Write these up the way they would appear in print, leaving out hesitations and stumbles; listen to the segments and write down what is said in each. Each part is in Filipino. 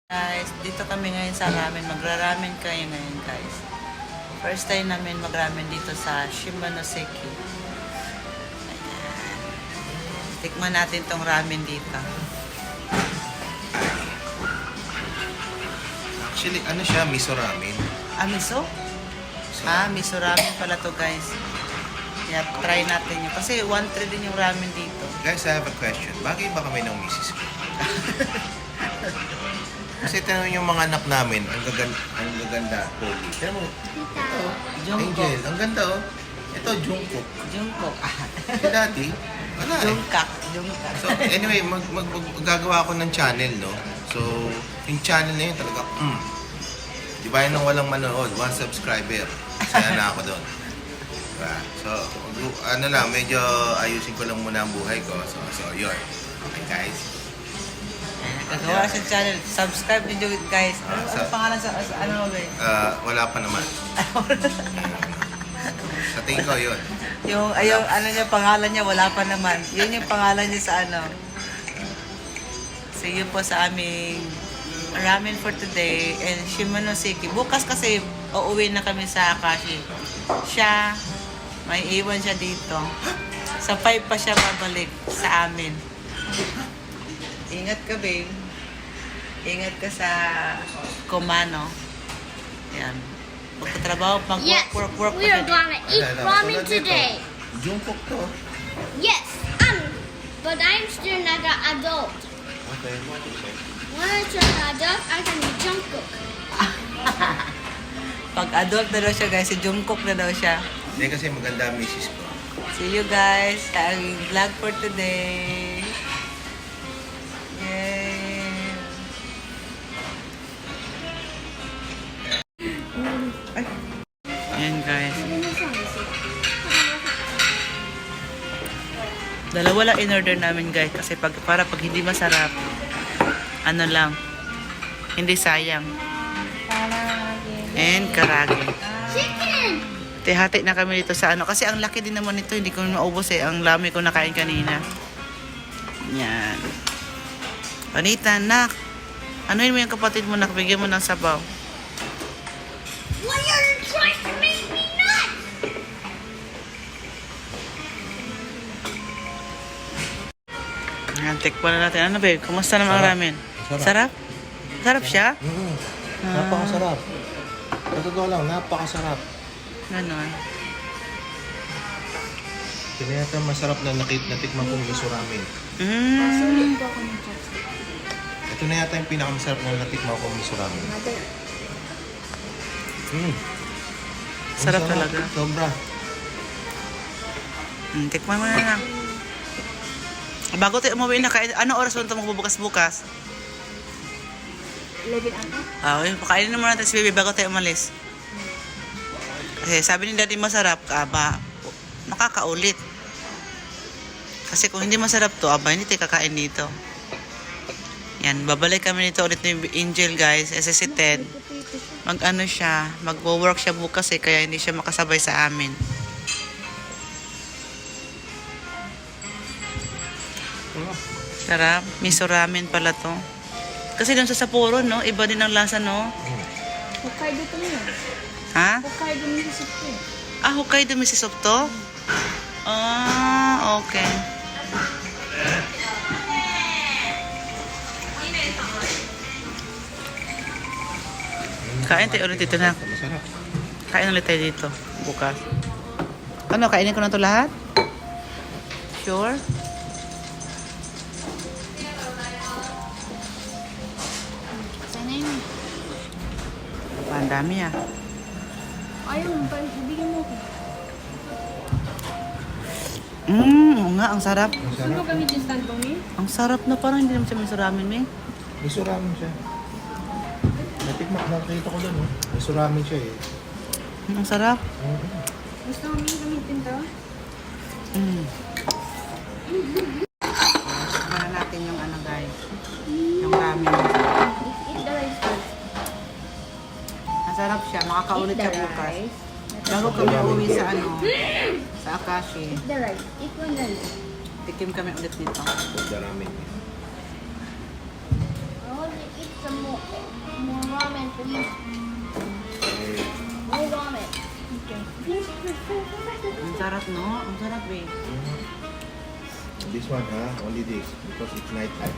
Guys, dito kami ngayon sa ramen. Magra-ramen kayo ngayon, guys. First time namin mag-ramen dito sa Shimonoseki. Ayan. Tikman natin tong ramen dito. Actually, ano siya? Miso ramen. Ah, miso? So, Miso ramen pala to, guys. Yeah, try natin yun. Kasi 1-3 din yung ramen dito. guys, I have a question. Bagay ba kami ng misis ko? Kasi tanong yung mga anak namin, ang gaganda, pogi. Tignan mo, ito, Jungkook. Angel, ang ganda oh. Ito, Jungkook. Jungkook. Si Daddy, wala eh. Jungkook. Jungkook. So, anyway, gagawa ako ng channel, no? So, yung channel na yun talaga, di ba yun nang walang manood, 1 subscriber. Saya na ako doon. Diba? So, ano lang, medyo ayusin ko lang muna ang buhay ko. So yun. Okay, guys. Gagawa sa channel. Subscribe niyo guys. Ano pangalan sa ano guys? Wala pa naman. Sa tingin ko, yun. Yung ano niya pangalan niya wala pa naman. Yun yung pangalan niya sa ano. So yun po sa aming ramen for today and Shimonoseki. Bukas kasi uuwi na kami sa Akashi. Siya may iwan siya dito. Sa 5 pa siya babalik sa amin. Ingat ka, babe. Ingat ka sa Kumano. Yan. Pagkatrabaho, work we are gonna eat ramen today. Jungkook to. Yes, but I'm still not an adult. Okay, what you say? When I turn adult, I can be Jungkook. Pag adult na daw siya, guys, si Jungkook na daw siya. Hindi kasi maganda ang misis ko. See you guys sa aming vlog for today. Yay! Ay. Ayan guys. Dalawa lang in-order namin guys kasi para pag hindi masarap, ano lang, hindi sayang. And karage. Chicken! Hati na kami dito sa ano. Kasi ang laki din naman nito. Hindi ko maubos eh. Ang lami ko nakain kanina. Yan. Anita, nak. Anuin mo yung kapatid mo, nak. Bigyan mo ng sabaw. Why are you trying to make me nuts? Yan, tikpan na natin. Ano babe? Kumusta naman ang ramen? Sarap? Sarap siya? Napakasarap. Sa totoo lang, napakasarap. Ganon. Pinayata masarap na natikman kong miso ramen. Ito na yata yung pinakamasarap na natikman kong miso ramen. Sarap talaga. Sobra. Tikman mo na lang. Bago tayo umuwi na, ano oras mo ito magbubukas-bukas? 11 ata. Okay, pakainin na muna natin si baby bago tayo umalis. Kasi sabi ni daddy masarap, makakaulit. Kasi kung hindi masarap to, hindi tayo kakain dito. Yan, babalik kami nito ulit ni Angel guys. Kasi si Ted, mag-ano siya, mag-work siya bukas eh, kaya hindi siya makasabay sa amin. Sarap, miso ramen pala to. Kasi doon sa Sapporo, no? Iba din ang lasa, no? Hokkaido to niya. Ha? Hokkaido Mississippi. Hokkaido Mississippi to? Okay. Kain tayo ulit dito na. Masarap. Kain ulit tayo dito. Bukas. Ano, kainin ko na to lahat? Sure? Sana yun. Ang dami ah. Ayaw mo pa, ibigyan mo ko. Oo nga, ang sarap. Suno kami dyan stand ko, mi? Ang sarap na parang hindi naman siya miso ramen, eh. Miso ramen siya. Nakita ko doon, oh. Miso ramen siya eh. Ang sarap. Gusto mo, mi, gamitin to? Para natin yung ano guys. Yung ramen. Eat the rice first. Ang sarap siya. Makakaulit Eat the siya bukas. rice. Bago kami uwi sa ano, sa Akashi. Eat the rice. Eat one rice. Tikim kami ulit nito. Pagda ramen. I want to eat some more ramen, please. More ramen. Okay. Please, Ang sarap, no? Ang sarap, eh. This one, only this. Because it's night time.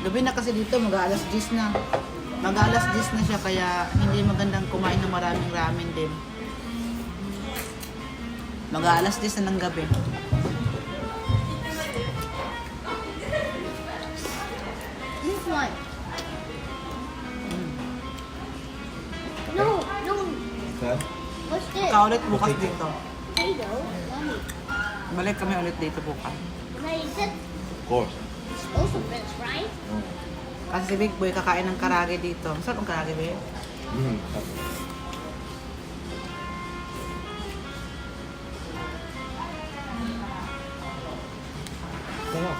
Gabi na kasi dito, mag-aalas 10 na. Mag-aalas 10 na siya, kaya hindi magandang kumain ng maraming ramen din. Mag-aalas 10 na ng gabi. this one. No, no. Sir? What's this? Kaulit bukas dito. Potato. Mommy. Balik kami ulit dito bukas. Wait, is that Of course. also French fries? Kasi si Big Boy kakain ng karage dito. Masarap ang karage, Big? Sarap.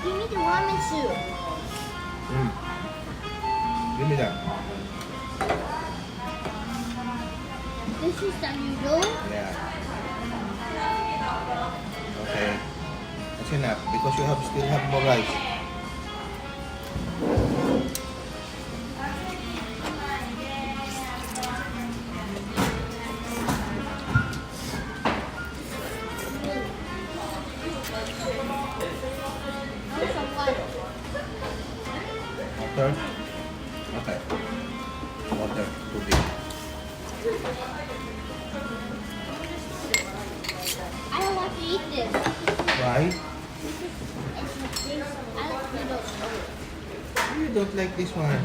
Give me the ramen soup. Give me that. This is the noodle. Yeah. Okay. That's enough because you still have more rice. Here's some water. Water? Okay. Water. Too big. I don't want to eat this. Why? I like noodles. You don't like this one.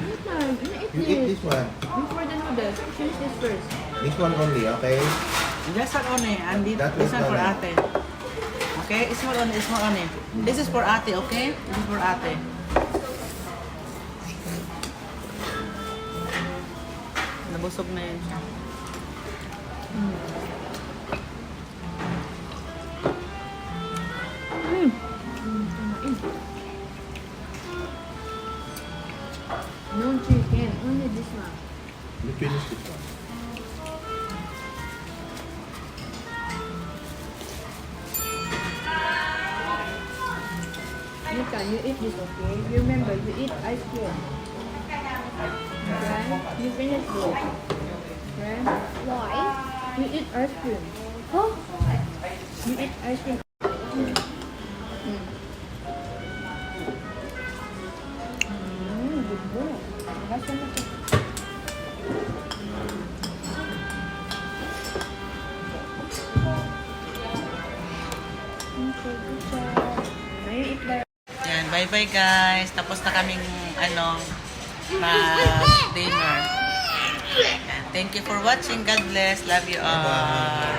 You eat this one. Before the noodles, finish this first. This one only, okay? Just one only, and That this is one for done. ate. Okay? Small only, small only. This is for ate, okay? This is for ate. Nabusog na yun siya. No chicken, only this one. You finish this one. Nika, you eat this, okay? You remember, you eat ice cream. Right? You finish this. Right? Why? You eat ice cream. Huh? You eat ice cream. Good boy. Last one na to. Okay, good job. Now you eat the Yan, bye-bye guys. Tapos na kaming, mag-dinner. Yan. Thank you for watching. God bless. Love you all.